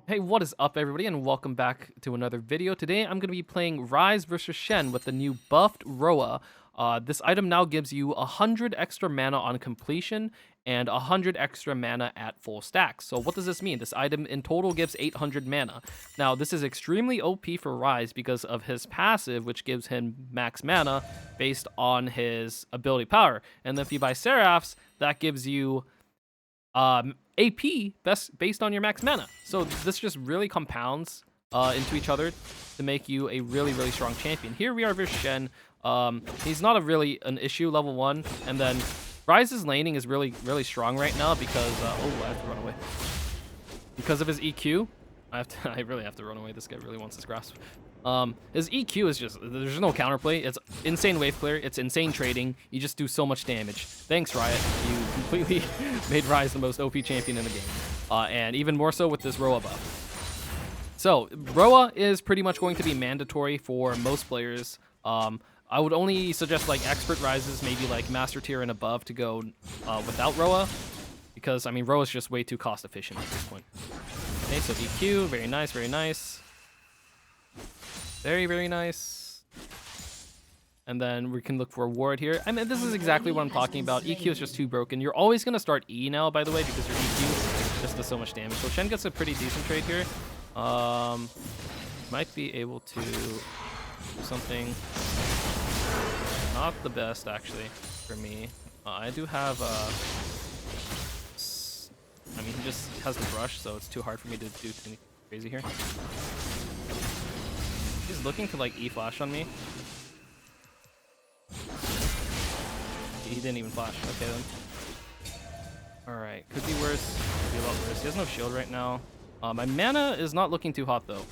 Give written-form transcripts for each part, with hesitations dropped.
Hey, what is up everybody and welcome back to another video. Today I'm going to be playing Ryze versus Shen with the new buffed Roa. This item now gives you 100 extra mana on completion and 100 extra mana at full stacks. So what does this mean? This item in total gives 800 mana. Now this is extremely OP for Ryze because of his passive, which gives him max mana based on his ability power. And then if you buy Seraphs, that gives you AP based on your max mana. So this just really compounds into each other to make you a really strong champion. Here we are versus Shen. He's not really an issue level 1, and then Ryze's laning is really strong right now because oh, I have to run away because of his EQ. I really have to run away. This guy really wants his grasp. His EQ is just, there's no counterplay. It's insane wave clear. It's insane trading. You just do so much damage. Thanks, Riot. You completely made Ryze the most OP champion in the game. And even more so with this Roa buff. So, Roa is pretty much going to be mandatory for most players. I would only suggest like expert Ryzes, maybe like master tier and above to go without Roa. Because, I mean, Roa is just way too cost efficient at this point. Okay, so EQ, very nice, very nice. Very nice. And then we can look for a ward here. I mean, this is exactly what I'm talking about. EQ is just too broken. You're always going to start E now, by the way, because your EQ just does so much damage. So Shen gets a pretty decent trade here. Might be able to do something. Not the best, actually, for me. I do have... I mean, he just has the brush, so it's too hard for me to do anything crazy here. He's looking to like E-flash on me. He didn't even flash. Okay then. Alright, could be worse. Could be a lot worse. He has no shield right now. My mana is not looking too hot though.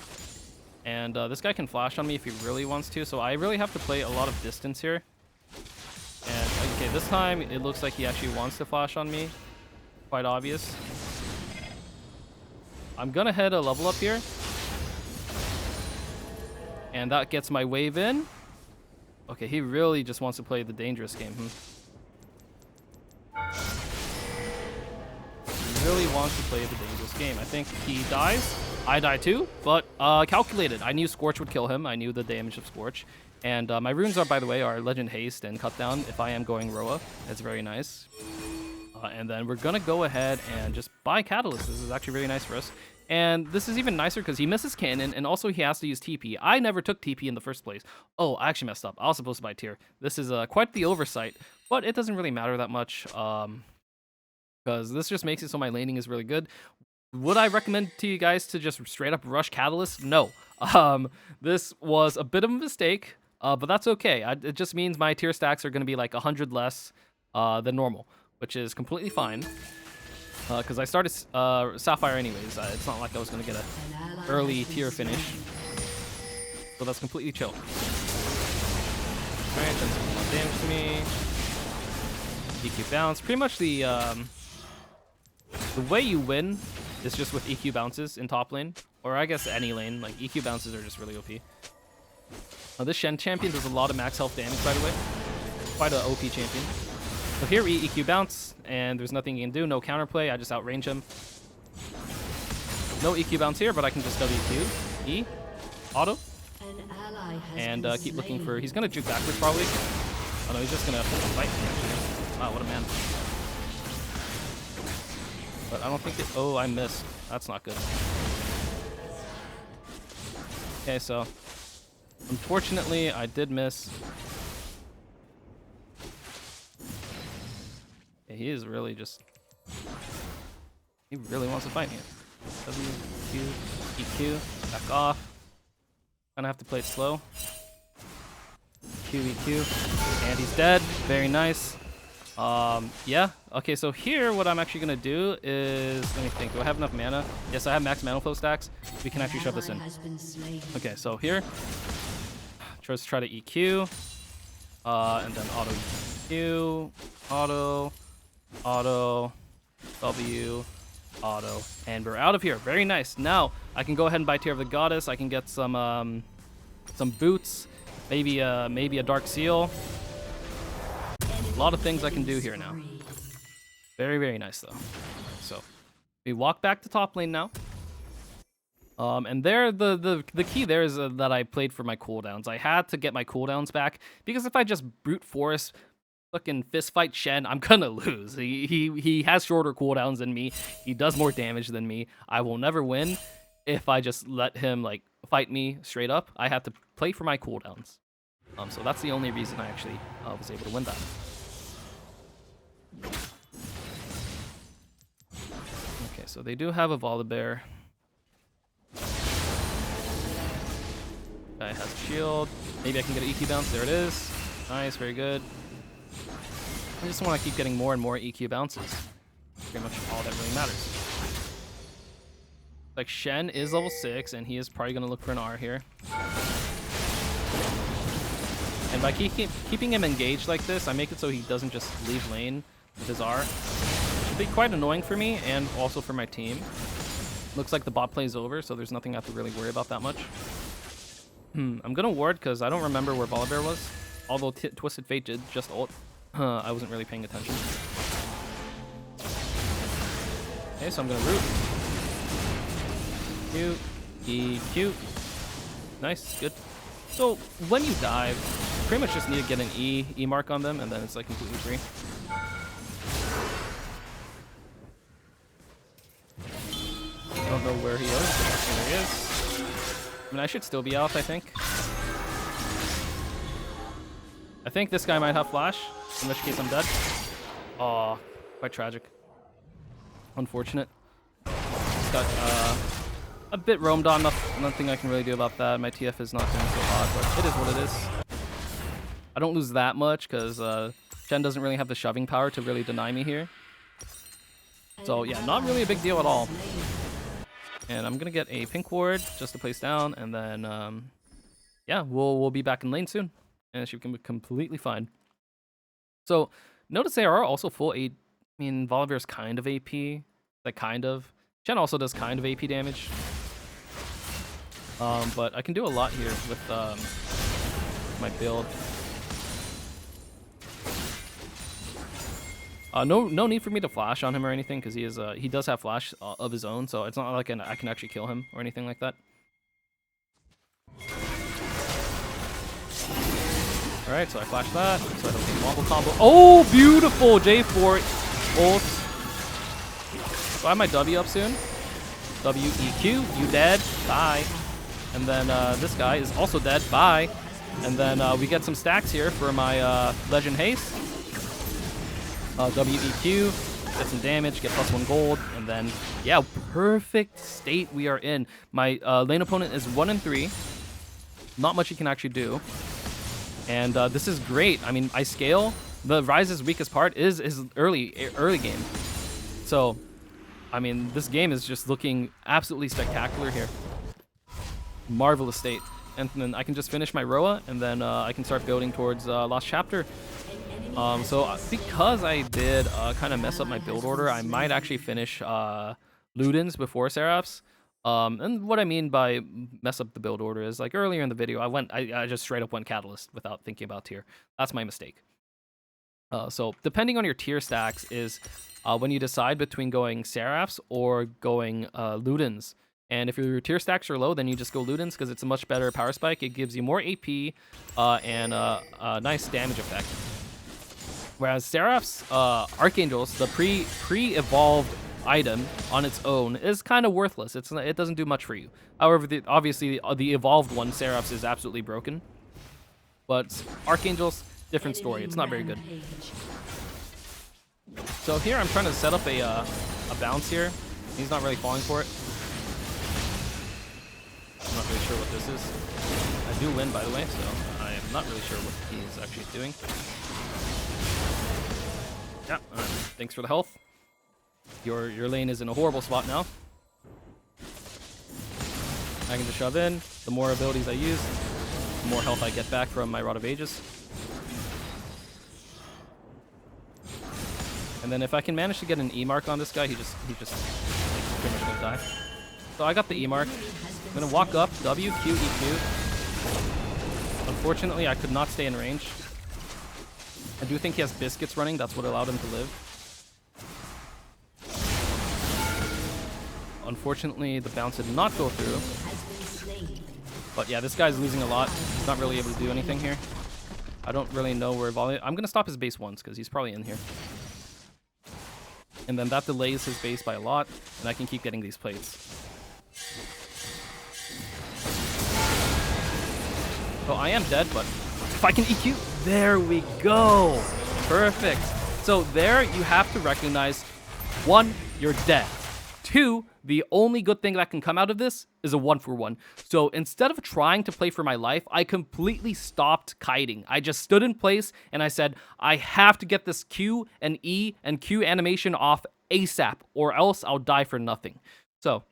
And this guy can flash on me if he really wants to, so I really have to play a lot of distance here. And okay, this time it looks like he actually wants to flash on me. Quite obvious. I'm gonna head a level up here. And that gets my wave in. Okay, he really just wants to play the dangerous game. He really wants to play the dangerous game. I think he dies. I die too, but calculated. I knew Scorch would kill him. I knew the damage of Scorch. And my runes are, by the way, are Legend Haste and Cut Down if I am going Roa. That's very nice. And then we're going to go ahead and just buy Catalyst. This is actually very nice for us. And this is even nicer because he misses cannon, and also he has to use TP. I never took TP in the first place. Oh, I actually messed up. I was supposed to buy tier. This is quite the oversight, but it doesn't really matter that much because this just makes it so my laning is really good. Would I recommend to you guys to just straight up rush Catalyst? No. This was a bit of a mistake, but that's okay. It just means my tier stacks are going to be like 100 less than normal, which is completely fine. Because I started Sapphire anyways. It's not like I was going to get an early tier finish. So that's completely chill. Alright, that's a lot of damage to me. EQ bounce. Pretty much the way you win is just with EQ bounces in top lane. Or I guess any lane. Like, EQ bounces are just really OP. This Shen champion does a lot of max health damage, by the way. Quite an OP champion. So here we EQ bounce, and there's nothing you can do. No counterplay. I just outrange him. No EQ bounce here, but I can just WQ. E. Auto. And keep looking for... He's going to juke backwards, probably. Oh, no, he's just going to fight me, actually. Wow, what a man. But I don't think it... Oh, I missed. That's not good. Okay, so... Unfortunately, I did miss... He is really just... He really wants to fight me. W, Q, EQ, back off. Gonna have to play it slow. Q, EQ, and he's dead. Very nice. Yeah. Okay, so here what I'm actually gonna do is... Let me think. Do I have enough mana? Yes, I have max mana flow stacks. We can actually shove this in. Okay, so here. Let's try to EQ. And then auto EQ. Auto, W, auto, and we're out of here. Very nice. Now I can go ahead and buy Tear of the Goddess. I can get some boots, maybe a Dark Seal. A lot of things I can do here now. Very nice though. So we walk back to top lane now. And there, the key there is that I played for my cooldowns. I had to get my cooldowns back because if I just brute force fucking fist fight Shen, I'm gonna lose. He has shorter cooldowns than me. He does more damage than me. I will never win if I just let him like fight me straight up. I have to play for my cooldowns. So that's the only reason I actually was able to win that. Okay, so they do have a Volibear. Guy has a shield. Maybe I can get an EQ bounce. There it is. Nice, very good. I just want to keep getting more and more EQ bounces. Pretty much all that really matters. Like Shen is level 6, and he is probably going to look for an R here. And by keeping him engaged like this, I make it so he doesn't just leave lane with his R. It should be quite annoying for me and also for my team. Looks like the bot play is over, so there's nothing I have to really worry about that much. I'm gonna ward because I don't remember where Volibear was. Although Twisted Fate did just ult. I wasn't really paying attention. Okay, so I'm gonna root. Q, E, Q. Nice, good. So when you dive, you pretty much just need to get an E mark on them, and then it's like completely free. I don't know where he is, but there he is. I mean, I should still be out, I think. I think this guy might have flash, in which case I'm dead. Aw, quite tragic. Unfortunate. Just got a bit roamed on, nothing I can really do about that. My TF is not doing so hot, but it is what it is. I don't lose that much, because Shen doesn't really have the shoving power to really deny me here. So yeah, not really a big deal at all. And I'm gonna get a pink ward just to place down, and then yeah, we'll be back in lane soon, and it should be completely fine. So notice they are also full I mean, Volibear's kind of AP, like kind of. Shen also does kind of AP damage, but I can do a lot here with my build. No need for me to flash on him or anything, because he does have flash of his own, so it's not like I can actually kill him or anything like that. All right, so I flash that, so I don't get wombo combo. Oh, beautiful J4 ult. So I have my W up soon. WEQ, you dead? Bye. And then this guy is also dead. Bye. And then we get some stacks here for my Legend Haste. WEQ, get some damage, get +1 gold, and then, yeah, perfect state we are in. My lane opponent is 1 and 3. Not much he can actually do. And this is great. I mean, I scale. The Ryze's weakest part is early game. So, I mean, this game is just looking absolutely spectacular here. Marvelous state. And then I can just finish my Roa, and then I can start building towards Lost Chapter. So because I did kind of mess up my build order, I might actually finish Ludens before Seraphs. And what I mean by mess up the build order is, like earlier in the video, I just straight up went Catalyst without thinking about tier. That's my mistake. So depending on your tier stacks is when you decide between going Seraphs or going Ludens. And if your tier stacks are low, then you just go Ludens because it's a much better power spike. It gives you more AP and a nice damage effect. Whereas Seraphs, Archangels, the pre-evolved item on its own is kind of worthless. It doesn't do much for you. However, obviously the evolved one, Seraphs, is absolutely broken. But Archangels, different story. It's not very good. So here I'm trying to set up a bounce here. He's not really falling for it. I'm not really sure what this is. I do win, by the way, so I am not really sure what he's actually doing. Yeah, thanks for the health. Your lane is in a horrible spot now. I can just shove in. The more abilities I use, the more health I get back from my Rod of Ages. And then if I can manage to get an E mark on this guy, he just like, pretty much gonna die. So I got the E mark. I'm gonna walk up, W, Q, E, Q. Unfortunately, I could not stay in range. I do think he has biscuits running. That's what allowed him to live. Unfortunately, the bounce did not go through. But yeah, this guy's losing a lot. He's not really able to do anything here. I don't really know where volley. I'm gonna stop his base once because he's probably in here. And then that delays his base by a lot, and I can keep getting these plates. So I am dead, but if I can EQ, there we go. Perfect. So there you have to recognize, 1, you're dead. 2, the only good thing that can come out of this is a 1-for-1. So instead of trying to play for my life, I completely stopped kiting. I just stood in place and I said, I have to get this Q and E and Q animation off ASAP or else I'll die for nothing. So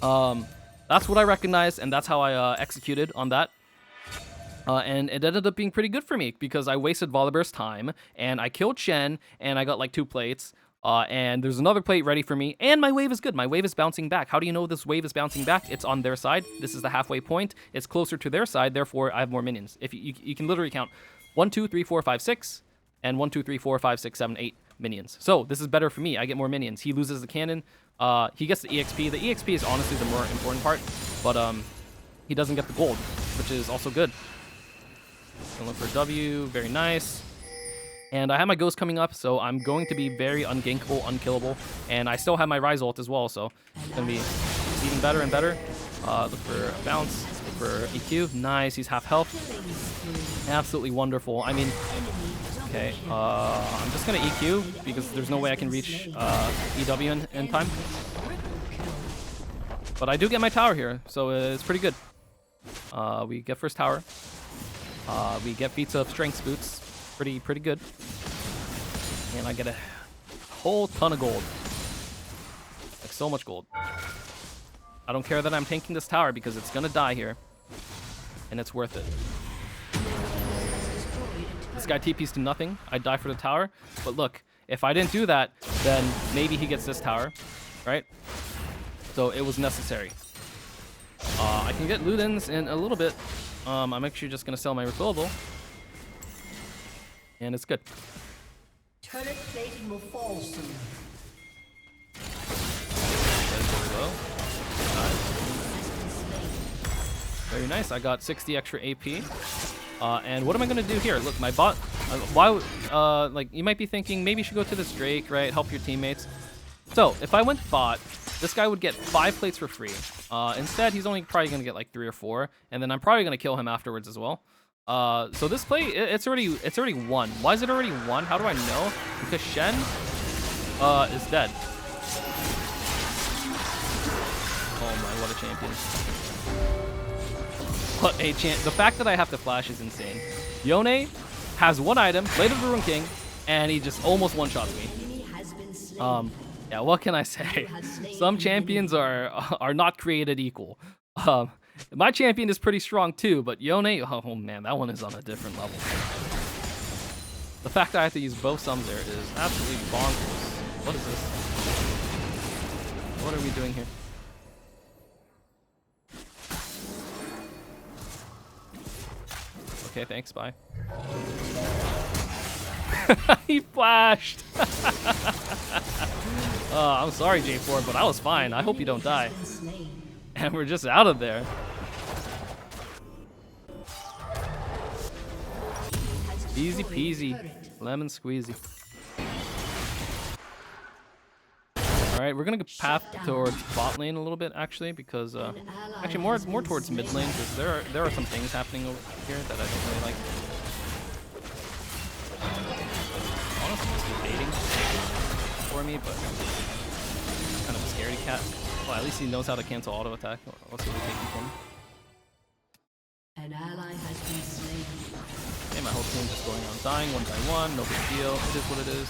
that's what I recognized, and that's how I executed on that. And it ended up being pretty good for me because I wasted Volibear's time and I killed Shen and I got like 2 plates. And there's another plate ready for me, and my wave is good. My wave is bouncing back. How do you know this wave is bouncing back? It's on their side. This is the halfway point. It's closer to their side, therefore I have more minions. If you can literally count 1, 2, 3, 4, 5, 6, and 1, 2, 3, 4, 5, 6, 7, 8 minions. So this is better for me. I get more minions. He loses the cannon. He gets the EXP. The EXP is honestly the more important part, but he doesn't get the gold, which is also good. Gonna look for W. Very nice. And I have my Ghost coming up, so I'm going to be very ungankable, unkillable. And I still have my Ryze ult as well, so it's going to be even better and better. Look for a bounce, look for EQ. Nice, he's half health. Absolutely wonderful. I mean, okay, I'm just going to EQ because there's no way I can reach EW in time. But I do get my tower here, so it's pretty good. We get first tower. We get feats of strength boots. Pretty good. And I get a whole ton of gold. Like so much gold. I don't care that I'm tanking this tower because it's gonna die here. And it's worth it. This guy TPs to nothing. I die for the tower. But look, if I didn't do that, then maybe he gets this tower. Right? So it was necessary. I can get Ludens in a little bit. I'm actually just gonna sell my refillable. And it's good. Turret plating will fall soon. Very nice. I got 60 extra AP. And what am I gonna do here? Look, my bot. Like you might be thinking, maybe you should go to this Drake, right? Help your teammates. So if I went bot, this guy would get 5 plates for free. Instead, he's only probably gonna get like 3 or 4, and then I'm probably gonna kill him afterwards as well. So this play, it's already won. Why is it already won? How do I know? Because Shen is dead. Oh my, what a champion. What a champ. The fact that I have to flash is insane. Yone has 1 item, Blade of the Ruin King, and he just almost one-shots me. Yeah, what can I say? Some champions are not created equal. My champion is pretty strong too, but Yone, oh man, that one is on a different level. The fact that I have to use both sums there is absolutely bonkers. What is this? What are we doing here? Okay, thanks, bye. He flashed! I'm sorry, J4, but I was fine. I hope you don't die. And we're just out of there. Easy peasy, lemon squeezy. Alright, we're gonna go path towards bot lane a little bit actually, because actually more towards mid lane, because there are some things happening over here that I don't really like. Honestly, just debating for me, but kind of a scaredy cat. Well, at least he knows how to cancel auto attack. Let's see what we take from him. An ally has been slain. Okay, my whole team just going on dying one by one. No big deal. It is what it is.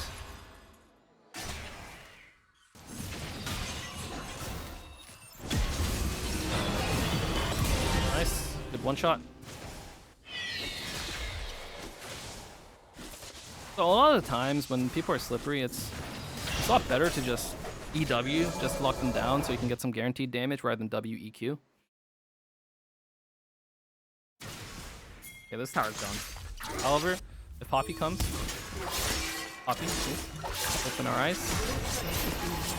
Nice. Good one shot. So a lot of the times when people are slippery, it's a lot better to just EW, just lock them down so you can get some guaranteed damage rather than WEQ. Okay, this tower's done. However, if Poppy comes, Poppy, please. Open our eyes.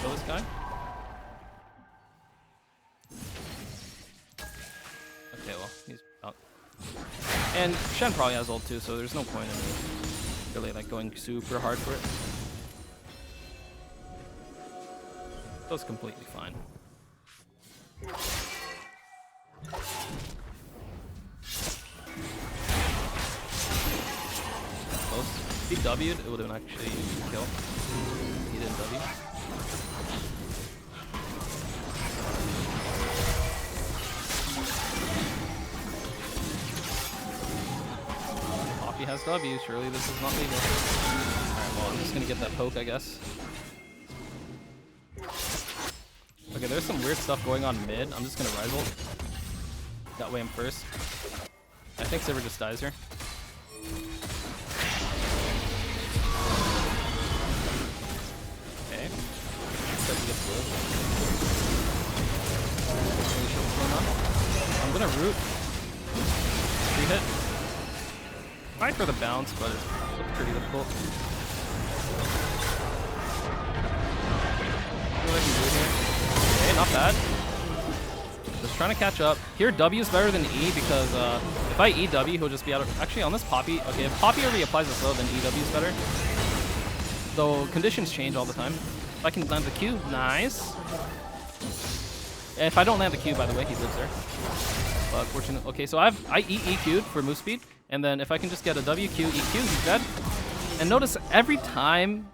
Kill this guy. Okay, well, he's out. And Shen probably has ult too, so there's no point in really like going super hard for it. So it's completely fine. Close. If he W'd, it would have actually a kill. He didn't W. Poppy has W. Surely this is not legal. Alright, well, I'm just gonna get that poke, I guess. Okay, there's some weird stuff going on mid. I'm just gonna Ryze ult. That way I'm first. I think Sivir just dies here. Okay. Except he gets blue. Really sure what's going on. I'm gonna root. 3-hit. Tried for the bounce, but it's pretty difficult. What I can do here. Okay, not bad. Just trying to catch up. Here, W is better than E because if I E W, he'll just be out of... Actually, on this Poppy... Okay, if Poppy already applies a slow, then E W is better. Though conditions change all the time. If I can land the Q, nice. If I don't land the Q, by the way, he lives there. But fortunately... Okay, so I EQ'd for move speed. And then if I can just get a WQ, EQ, he's dead. And notice every time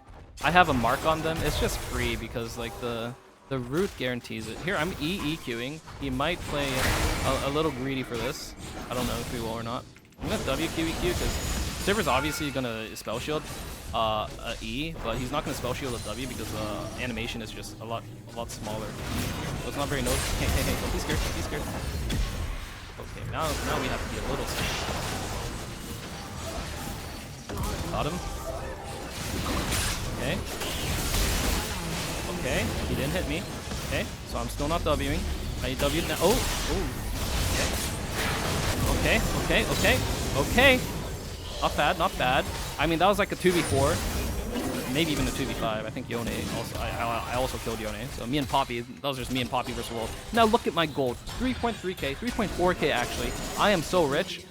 I have a mark on them, it's just free because like the root guarantees it. Here, I'm EQing. He might play a little greedy for this. I don't know if he will or not. I'm gonna WQ EQ because Sivir's obviously gonna spell shield a E, but he's not gonna spell shield a W because the animation is just a lot smaller. So it's not very noticeable. Hey, don't be scared. Don't be scared. Okay, now we have to be a little scared. Got him. Okay. Okay, he didn't hit me. Okay, so I'm still not Wing. I W'd now. Oh! Okay. Not bad, not bad. I mean, that was like a 2v4. Maybe even a 2v5. I think Yone also... I also killed Yone. So me and Poppy, that was just me and Poppy versus World. Now look at my gold. 3.3k, 3.4k actually. I am so rich.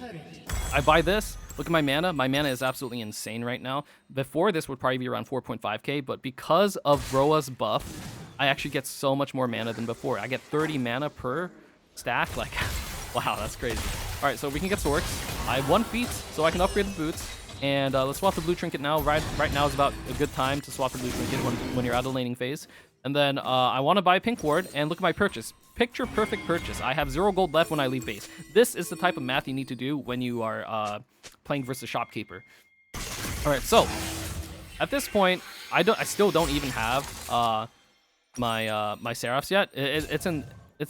I buy this. Look at my mana. My mana is absolutely insane right now. Before, this would probably be around 4.5k, but because of Roa's buff, I actually get so much more mana than before. I get 30 mana per stack. Like, wow, that's crazy. All right, so we can get Sorks. I have 1 feat, so I can upgrade the boots. And let's swap the blue trinket now. Right now is about a good time to swap the blue trinket when you're out of laning phase. And then I want to buy a pink ward, and look at my purchase. Picture perfect purchase. I have 0 gold left when I leave base. This is the type of math you need to do when you are playing versus shopkeeper. All right, so at this point, I still don't even have my Seraphs yet. It's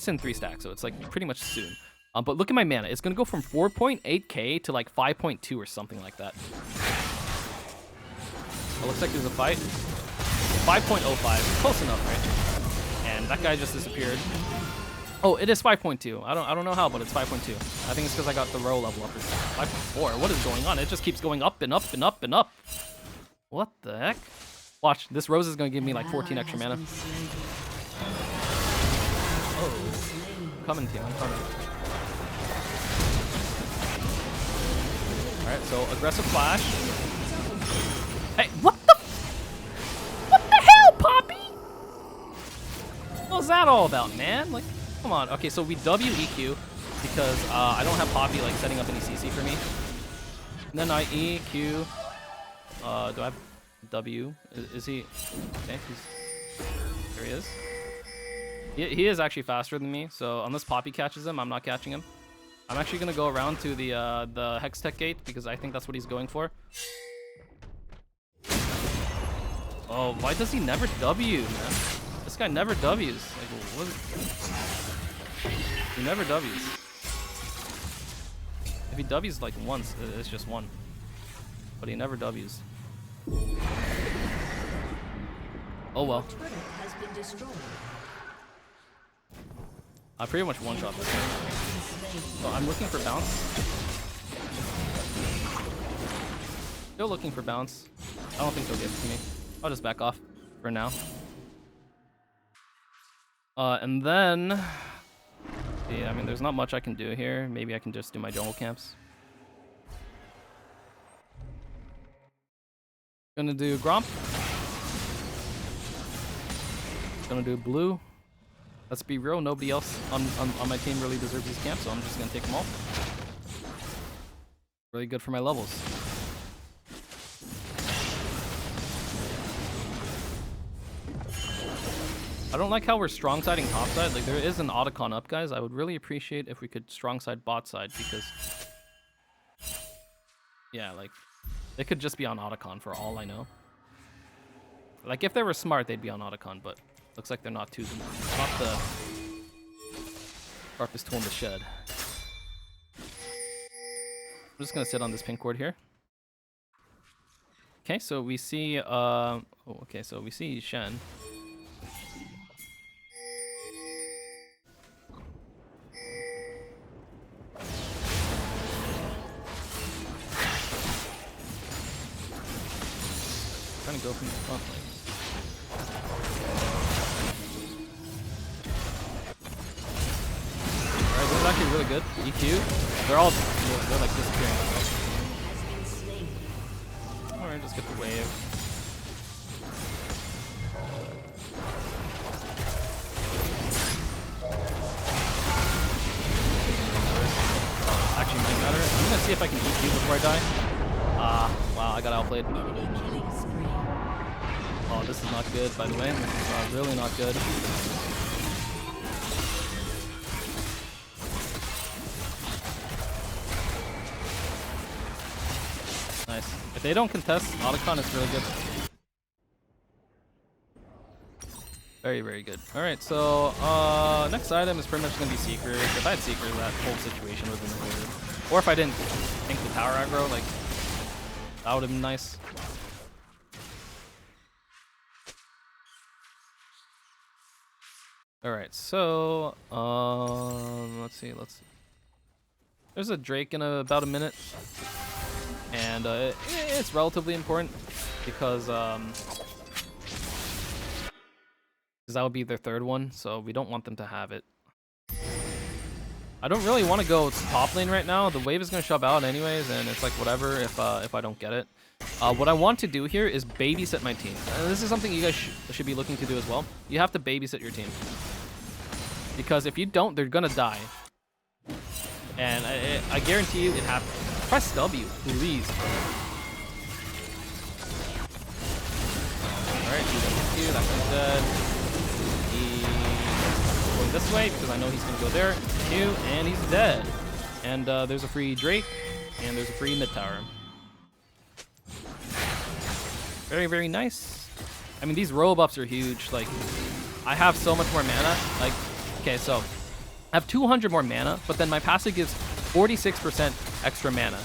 in 3 stacks, so it's like pretty much soon. But look at my mana. It's gonna go from 4.8k to like 5.2 or something like that. It looks like there's a fight. 5.05, close enough, right? And that guy just disappeared. Oh, it is 5.2. I don't know how, but it's 5.2. I think it's because I got the row level up. 5.4. What is going on? It just keeps going up and up and up and up. What the heck? Watch, this rose is gonna give me like 14 extra mana. Oh, I'm coming, team. I'm coming. All right, so aggressive flash. Hey, what the hell, Poppy? What was that all about, man? Like, come on. Okay, so we WEQ because I don't have Poppy like setting up any CC for me. And then I EQ. Do I have W? Is he? Okay, there he is. He is actually faster than me. So unless Poppy catches him, I'm not catching him. I'm actually gonna go around to the Hex Tech gate because I think that's what he's going for. Oh, why does he never W, man? This guy never Ws. Like, what? He never Ws. If he Ws like once, it's just one. But he never Ws. Oh well. I pretty much one-shot this guy. So I'm looking for bounce. Still looking for bounce. I don't think they'll give it to me. I'll just back off for now. And then Yeah, I mean, there's not much I can do here. Maybe I can just do my jungle camps. Gonna do Gromp. Gonna do blue. Let's be real, nobody else on my team really deserves these camps, so I'm just gonna take them all. Really good for my levels. I don't like how we're strong siding top side. Like, there is an Otacon up, guys. I would really appreciate if we could strong side bot side, because yeah, like, they could just be on Otacon for all I know. Like, if they were smart, they'd be on Otacon, but looks like they're not too. Not the sharpest tool in the shed. I'm just gonna sit on this pink ward here. Okay, so we see okay, so we see Shen. Trying to go from the front line. Alright, this is actually really good. EQ. They're like disappearing. Alright, just get the wave. Actually might matter. I'm gonna see if I can EQ before I die. Wow, I got outplayed. Oh, this is not good, by the way. This is really not good. Nice. If they don't contest, Otacon is really good. Very, very good. Alright, so next item is pretty much going to be Seekers. If I had Seekers, that whole situation would have been avoided. Or if I didn't think the tower aggro, like, that would have been nice. Alright, so let's see. There's a Drake in about a minute, and it's relatively important because that would be their third one, so we don't want them to have it. I don't really want to go top lane right now. The wave is going to shove out anyways, and it's like whatever if I don't get it. What I want to do here is babysit my team. This is something you guys should be looking to do as well. You have to babysit your team. Because if you don't, they're going to die. And I guarantee you it happens. Press W, please. Alright, he's that guy's dead. He's going this way because I know he's going to go there. And he's dead. And there's a free Drake, and there's a free mid tower. Very, very nice. I mean, these roll buffs are huge. Like, I have so much more mana. Like, okay, so I have 200 more mana, but then my passive gives 46% extra mana.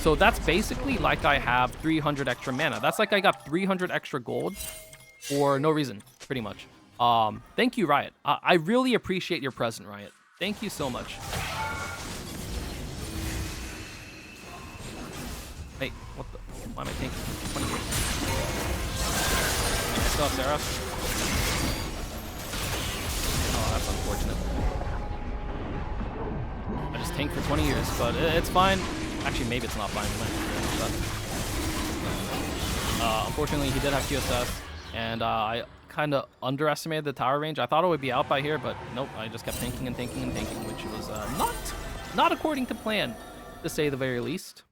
So that's basically like I have 300 extra mana. That's like I got 300 extra gold for no reason, pretty much. Thank you, Riot. I really appreciate your present, Riot. Thank you so much. Hey, what the? Why am I tanking? 20 years. I still have Sarah. Oh, that's unfortunate. I just tanked for 20 years, but it's fine. Actually, maybe it's not fine. Unfortunately, he did have QSS, and I kind of underestimated the tower range. I thought it would be out by here, but nope. I just kept tanking and tanking and tanking, which was not according to plan, to say the very least.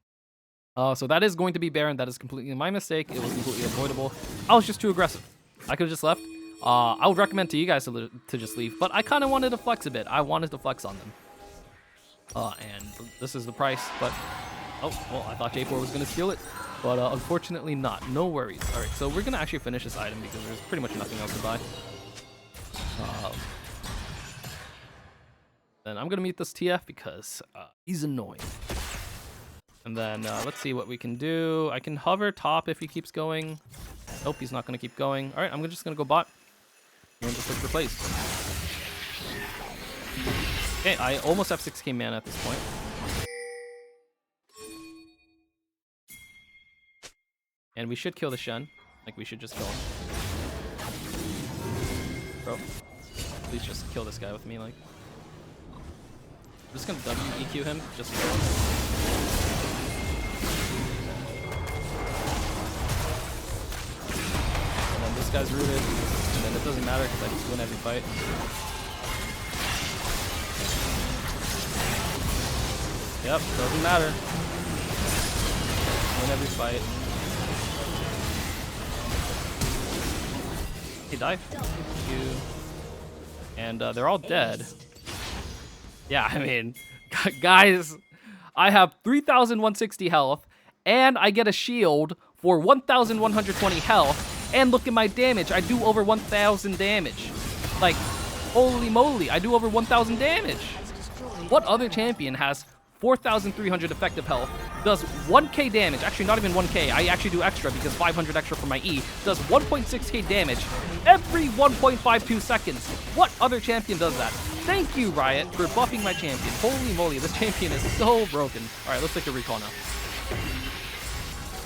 So that is going to be Baron. That is completely my mistake. It was completely avoidable. I was just too aggressive. I could have just left. I would recommend to you guys to just leave, but I kind of wanted to flex a bit. I wanted to flex on them. And this is the price, but oh, well, I thought J4 was going to steal it, but unfortunately not. No worries. All right, so we're going to actually finish this item because there's pretty much nothing else to buy. Then I'm going to mute this TF because he's annoying. And then let's see what we can do. I can hover top if he keeps going. Nope, he's not going to keep going. All right, I'm just going to go bot and just look for plays. Okay, I almost have 6k mana at this point. And we should kill the Shen. Like, we should just kill him. Bro, please just kill this guy with me, like. just gonna WEQ him just so. And then this guy's rooted, and then it doesn't matter because I just win every fight. Yep, doesn't matter. Win every fight. He died. You. And they're all dead. Yeah, I mean, guys, I have 3,160 health, and I get a shield for 1,120 health, and look at my damage. I do over 1,000 damage. Like, holy moly, I do over 1,000 damage. What other champion has 4,300 effective health, does 1k damage, actually not even 1k, I actually do extra because 500 extra for my E, does 1.6k damage every 1.52 seconds? What other champion does that? Thank you, Riot, for buffing my champion. Holy moly, this champion is so broken. Alright, let's take a recall now.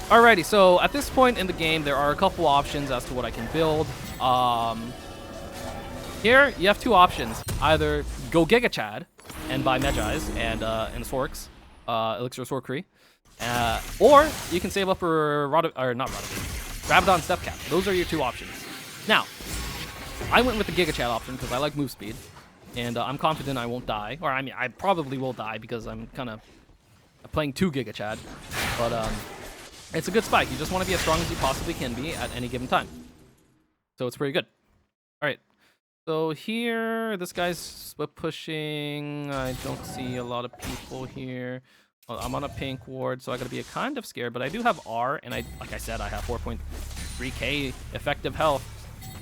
Alrighty, so at this point in the game, there are a couple options as to what I can build. Here, you have two options. Either go Giga Chad and buy Medjais and Sorks, Elixir Sorcery, or you can save up for Rabadon's Death Cap. Those are your two options. Now, I went with the Giga Chad option because I like move speed, and I'm confident I won't die. Or I mean, I probably will die because I'm kind of playing 2 Giga Chad, but it's a good spike. You just want to be as strong as you possibly can be at any given time. So it's pretty good. All right. So here, this guy's split pushing. I don't see a lot of people here. Well, I'm on a pink ward, so I gotta be kind of scared. But I do have R, and like I said, I have 4.3k effective health.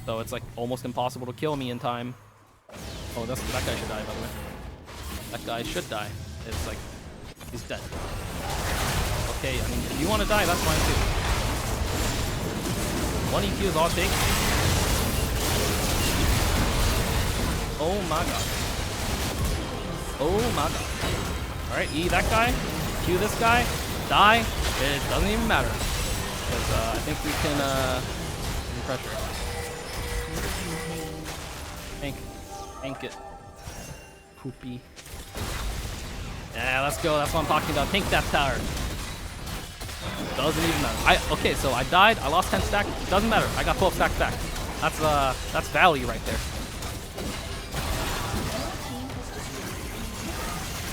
So it's like almost impossible to kill me in time. Oh, that guy should die, by the way. That guy should die. It's like, he's dead. Okay, I mean, if you want to die, that's fine too. 1 EQ is all it takes. Oh my god. Oh my god. Alright, E that guy. Q this guy. Die. It doesn't even matter. Because I think we can pressure. Tank it. Poopy. Yeah, let's go. That's what I'm talking about. Tank that tower. Doesn't even matter. Okay, so I died. I lost 10 stack. Doesn't matter. I got 12 stack back. That's value right there.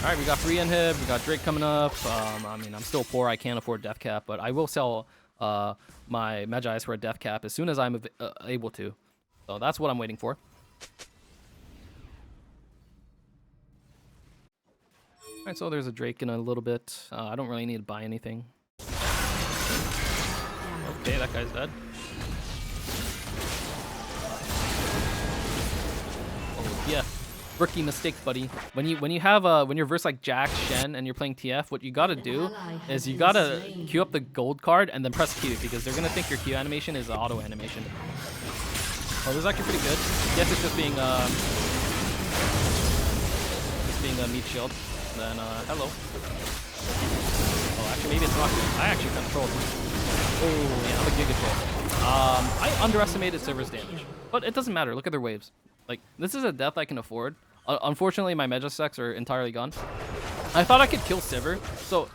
All right, we got free inhib, we got Drake coming up. I mean, I'm still poor, I can't afford death cap, but I will sell my Medjais for a death cap as soon as I'm able to. So that's what I'm waiting for. All right, so there's a Drake in a little bit. I don't really need to buy anything. Okay, that guy's dead. Oh yeah. Rookie mistake, buddy. When you're versus like Jack, Shen, and you're playing TF, what you gotta do is you gotta queue up the gold card and then press Q because they're gonna think your Q animation is auto animation. Oh, this is actually pretty good. Yes, it's just being a meat shield. Then hello. Oh, actually maybe it's not good. I actually kind of trolled him. Oh yeah, I'm a giga troll. I underestimated Silver's damage, but it doesn't matter. Look at their waves. Like, this is a death I can afford. Unfortunately, my Medjai stacks are entirely gone. I thought I could kill Sivir. So,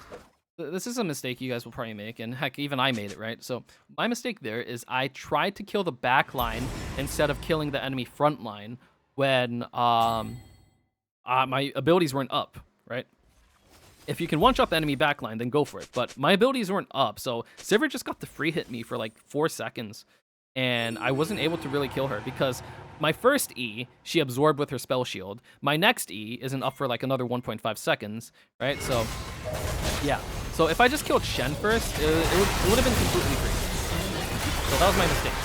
this is a mistake you guys will probably make. And heck, even I made it, right? So, my mistake there is I tried to kill the back line instead of killing the enemy front line when my abilities weren't up, right? If you can one-shot the enemy backline, then go for it. But my abilities weren't up. So, Sivir just got to free hit me for like 4 seconds. And I wasn't able to really kill her because my first E, she absorbed with her spell shield. My next E isn't up for like another 1.5 seconds, right? So, yeah. So if I just killed Shen first, it would have been completely free. So that was my mistake.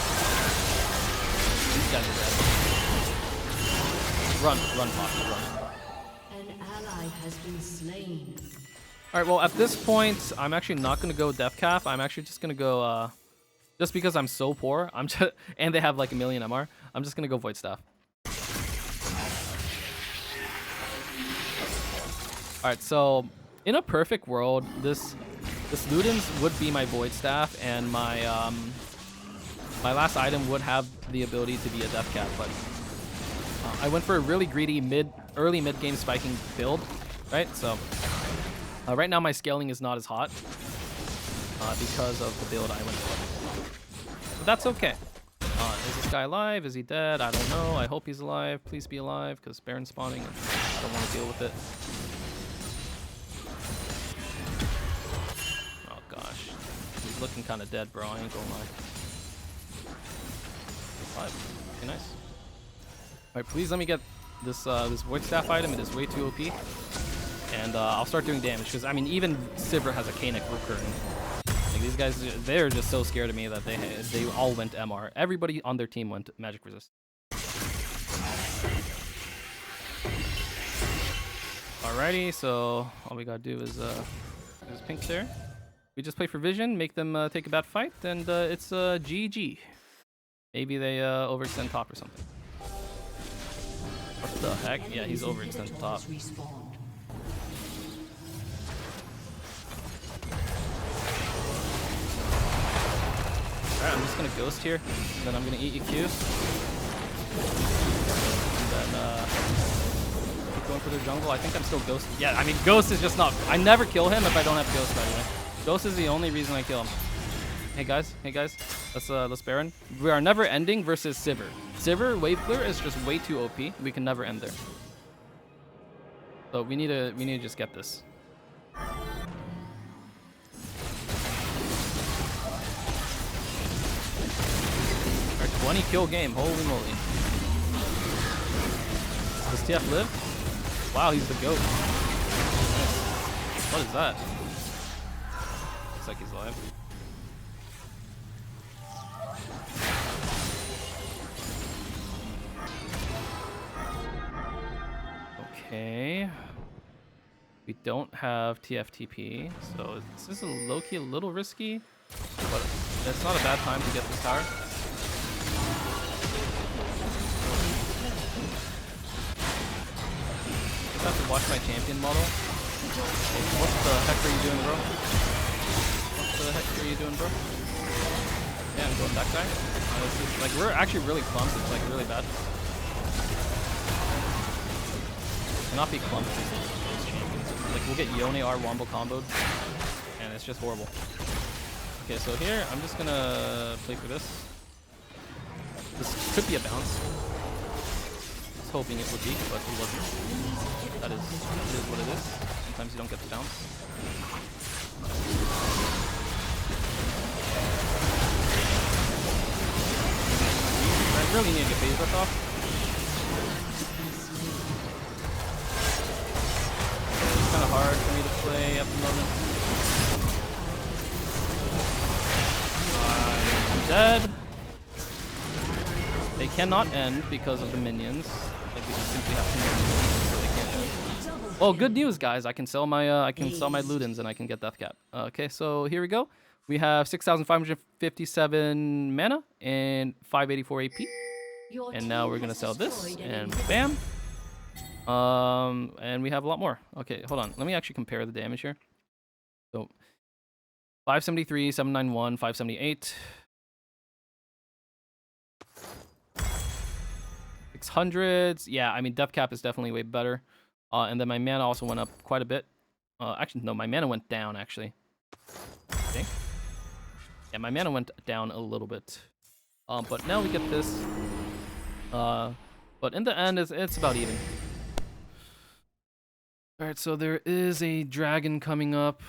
These guys are dead. Run, Fox, run. An ally has been slain. All right, well, at this point, I'm actually not going to go Death Cap. I'm actually just going to go... just because I'm so poor, and they have like 1 million MR, I'm just gonna go Void Staff. All right, so in a perfect world, this Ludens would be my Void Staff, and my my last item would have the ability to be a Death Cap, but I went for a really greedy early mid game spiking build, right? So right now my scaling is not as hot because of the build I went for. But that's okay. Is this guy alive? Is he dead? I don't know. I hope he's alive. Please be alive, because Baron spawning, and I don't want to deal with it. Oh gosh. He's looking kind of dead, bro. I ain't gonna lie. 5. Okay, nice. Alright, please let me get this this Void Staff item. It is way too OP. And I'll start doing damage, because, I mean, even Sivir has a Kanik recurring. Like, these guys, they're just so scared of me that they all went MR. Everybody on their team went magic resist. Alrighty, so all we gotta do is there's pink there. We just play for vision, make them take a bad fight, and it's GG. Maybe they overextend top or something. What the heck? Yeah, he's overextended top. Alright, I'm just gonna ghost here, and then I'm gonna eat EQ. And then keep going for the jungle. I think I'm still ghost. Yeah, I mean, ghost is just not. I never kill him if I don't have ghost, by the way. Ghost is the only reason I kill him. Hey guys, let's Baron. We are never ending versus Sivir. Sivir wave clear is just way too OP. We can never end there. So we need to just get this. Our 20 kill game, holy moly. Does TF live? Wow, he's the GOAT. What is that? Looks like he's alive. Okay. We don't have TFTP, so this is low-key a little risky, but it's not a bad time to get this tower. Just have to watch my champion model. What the heck are you doing, bro? What the heck are you doing, bro? Yeah, I'm going that guy. Like, we're actually really clumsy. It's like really bad. Cannot be clumped these champions. Like, we'll get Yone R wombo comboed, and it's just horrible. Okay, so here I'm just gonna play for this. This could be a bounce. I was hoping it would be, but it wasn't. That is what it is. Sometimes you don't get the bounce. I really need to get phase rush off. Kind of hard for me to play at the moment. I'm dead. They cannot end because of the minions. Like, we just simply have to minions so they can't end. Well, good news, guys. I can sell my Ludens and I can get Death Cap. Okay, so here we go. We have 6,557 mana and 584 AP. And now we're gonna sell this and bam. And we have a lot more. Okay, hold on. Let me actually compare the damage here. So 573, 791, 578. 600s. Yeah, I mean, Death Cap is definitely way better. And then my mana also went up quite a bit. Actually, no, my mana went down, actually. Okay. Yeah, my mana went down a little bit. But now we get this. But in the end, it's about even. Alright, so there is a dragon coming up.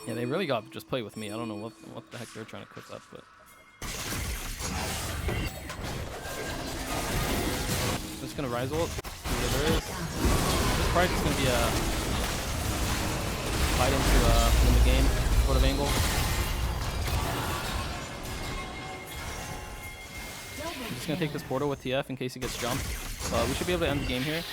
Yeah, they really got to just play with me. I don't know what the heck they're trying to cook up, but... I'm just gonna Ryze ult. See what there is. This probably just gonna be a fight into win the game sort of angle. I'm just gonna take this portal with TF in case he gets jumped. We should be able to end the game here.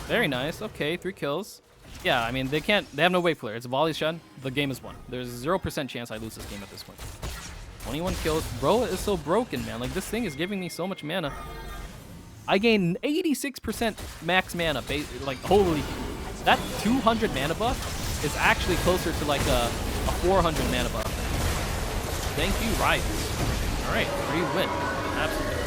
Very nice. Okay, 3 kills. Yeah, I mean, they have no wave clear. It's volley Shen. The game is won. There's 0% chance I lose this game at this point. 21 kills. Bro is so broken, man. Like, this thing is giving me so much mana. I gain 86% max mana. Like, holy... That 200 mana buff is actually closer to, like, a 400 mana buff. Thank you, Ryze. All right, free win. Absolutely.